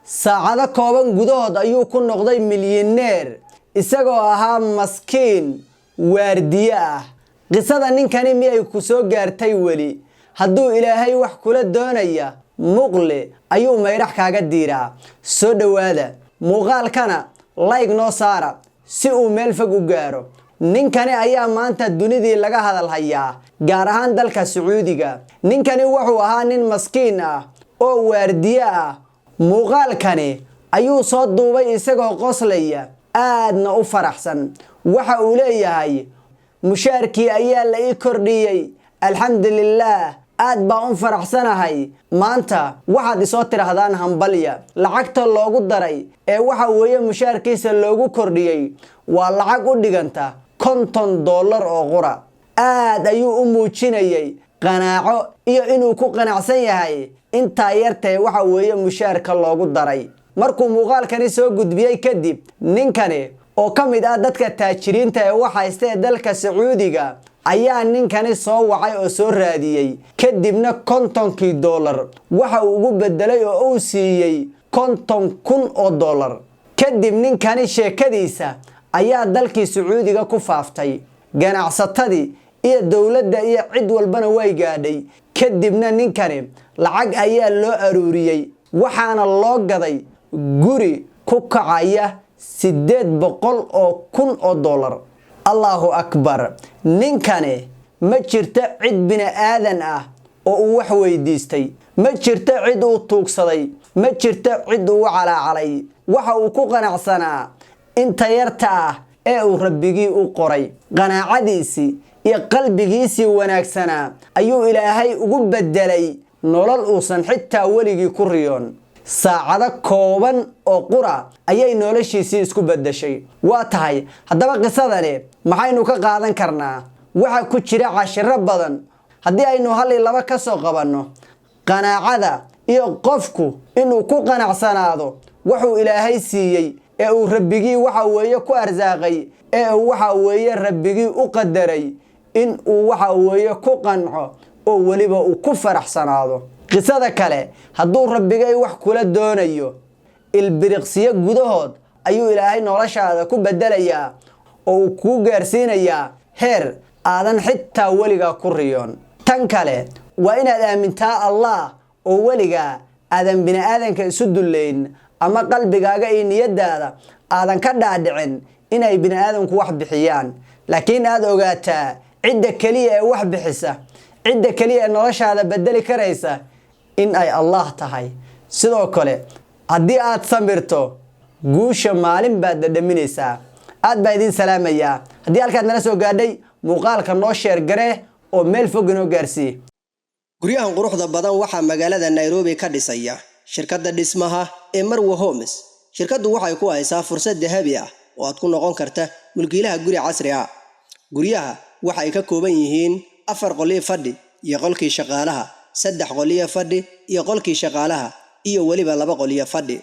saacado kooban gudahood ayuu ku noqday milyaneer isagoo ahaa maskiin waardiye ah. qisada ninkani miyay ku soo gaartay weli? hadduu ilaahay wax kula doonaya muqle ayuu meydhax kaaga diiraa. soo dhawaada muuqaalkana like noo saara si uu meel fog u gaaro. ninkani ayaa maanta dunidii laga hadal hayaa, gaar ahaan dalka Sacuudiga. ninkani wuxuu ahaa nin maskiin ah oo waardiye ah. muuqaalkani ayuu soo duubay isagoo qoslaya, aadna u faraxsan. waxa uu leeyahay mushaarkii ayaa la ii kordhiyey, alxamdulillaah, aad baan u faraxsanahay. maanta waxaad isoo tidhaahdaan hambalya. lacagta loogu daray ee waxa weeye mushaarkiisa loogu kordhiyey waa lacag u dhiganta $50 oo qura. aad ayuu u muujinayay qanaaco iyo inuu ku qanacsan yahay intaa yartee waxa weeye mushaarka loogu daray. markuu muuqaalkani soo gudbiyey kadib, ninkani oo ka mid ah dadka taajiriinta ee wax haysta ee dalka Sacuudiga ayaa ninkani soo wacay oo soo raadiyey, kadibna $50 waxa uu ugu bedelay oo uu siiyey $50,000. kadib ninkani sheekadiisa ayaa dalkii Sacuudiga ku faaftay, ganacsatadii iyo dawladda iyo cid walbana way gaadhay. kadibna ninkani lacag ayaa loo aruuriyey, waxaana loo gaday guri ku kacaya $800,000. allahu akbar. ninkani ma jirto cid bini aadan ah oo uu wax weydiistay, ma jirto cid uu tuugsaday, ma jirto cid uu calaacalay. waxa uu ku qanacsanaa inta yarta ah ee uu rabbigii u qoray. qanaacadiisii iyo qalbigiisii wanaagsanaa ayuu ilaahay ugu bedelay nolol uusan xitaa weligii ku riyoon. saacado kooban oo qura ayay noloshiisii isku bedeshay. waa tahay haddaba qisadani maxaynu ka qaadan karnaa? waxa ku jira cashiro badan. haddii aynu hal iyo laba ka soo qabanno, qanaacada iyo qofku inuu ku qanacsanaado wuxuu ilaahay siiyey ee uu rabbigii waxa weeye ku arsaaqay, ee uu waxa weeye rabbigii u qadaray in uu waxa weeye ku qanco oo weliba uu ku faraxsanaado. qisada kale, hadduu rabbigay wax kula doonayo, ilbiriqsiyo gudahood ayuu ilaahay noloshaada ku bedelayaa oo uu kuu gaarsiinayaa heer aadan xitaa weligaa ku riyoon. tan kale waa inaad aamintaa Allah oo weligaa aadan bini aadanka isu dullayn, ama qalbigaaga iyo niyadaada aadan ka dhaadhicin inay bini aadanku wax bixiyaan, laakiin aad ogaataa cidda kaliya ee wax bixisa, cidda kaliya ee noloshaada bedeli karaysa in ay Allah tahay. sidoo kale haddii aad samirto, guusha maalin baad dhadhaminaysaa. aad baa idin salaamayaa. haddii halkaad nala soo gaadhay, muuqaalka noo sheer garee oo meel fog inoo gaarsii. guryahan quruxda badan waxaa magaalada Nairobi ka dhisaya shirkadda dhismaha ee Marwa Homes. shirkaddu waxay ku haysaa fursad dahabi ah oo aad ku noqon karta mulkiilaha guri casri ah. guryaha waxay ka kooban yihiin 4 qolyo fadhi iyo qolkii shaqaalaha, 3 qolyo fadhi iyo qolkii shaqaalaha, iyo waliba 2 qolyo fadhi.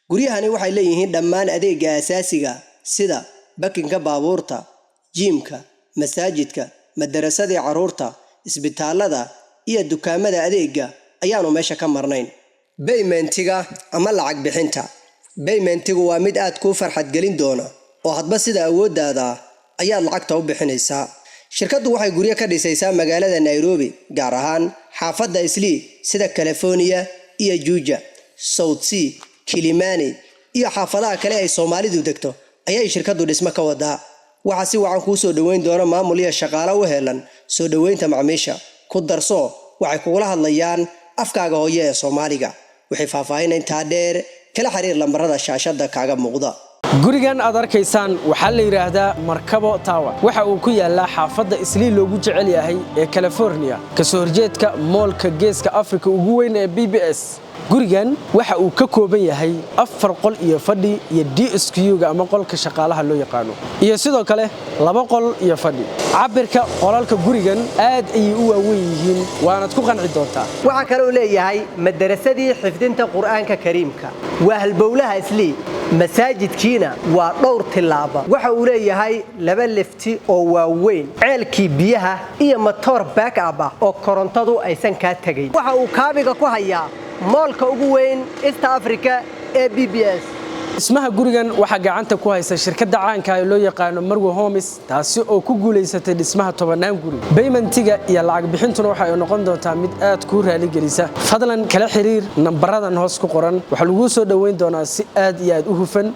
guryahani waxay leeyihiin dhammaan adeegga asaasiga sida bakinka baabuurta, jiimka, masaajidka, madarasada caruurta, isbitaalada iyo dukaamada adeegga ayaanu meesha ka marnayn. paymentiga ama lacag bixinta. paymentigu waa mid aad ku farxad gelin doona oo hadba sida awooddaada ayaad lacagta u bixinaysaa. shirkaddu waxay guryo ka dhisaysaa magaalada Nairobi, gaar ahaan xaafadda Islii sida California iyo Juja, South Sea, Kilimani iyo xaafadaha kale ay Soomaalidu degto ayay shirkaddu dhismo ka wadaa. waxa si wacan ku soo dhaweyn doona maamul iyo shaqaale u heelan soo dhaweynta macaamiisha. ku darso waxay kugula hadlayaan afkaaga hooyo ee Soomaaliga. waxay faahfaahin intaa dheer kala xiriir lambarada shaashada kaaga muuqda. gurigan aad arkaysaan waxaa la yiraahdaa Markabo Tower. waxa uu ku yaalaa xaafadda Islii loogu jecel yahay ee California, ka soo horjeedka moolka geeska Afrika ugu weyn ee BBS. gurigan waxa uu ka kooban yahay 4 qol iyo fadhi iyo DSQ-ga ama qolka shaqaalaha loo yaqaano, iyo sidoo kale 2 qol iyo fadhi. cabirka qolalka gurigan aad ay u waaweyn yihiin, waanaad ku qanci doontaa. waxa kale uu leeyahay madarasadii xifdinta Qur'aanka Kariimka, waa halbowlaha Islii. masaajidkiina waa dhowr tilaabo. waxa uu leeyahay 2 lifti oo waaweyn, ceelkii biyaha iyo matoor backup ah oo korontadu aysan ka tagay. waxa uu kaabiga ku hayaa moolka ugu weyn East Africa ee BBS. dhismaha gurigan waxaa gacanta ku haysa shirkadda caanka ah ee loo yaqaano Marwo Homes taasi oo ku guuleysatay dhismaha 10 guri. Paymentiga iyo lacag bixintuna waxa ay noqon doontaa mid aad ku raali gelisa. Fadlan kala xiriir nambaradan hoos ku qoran. Waxa lagu soo dhaweyn doonaa si aad iyo aad u hufan.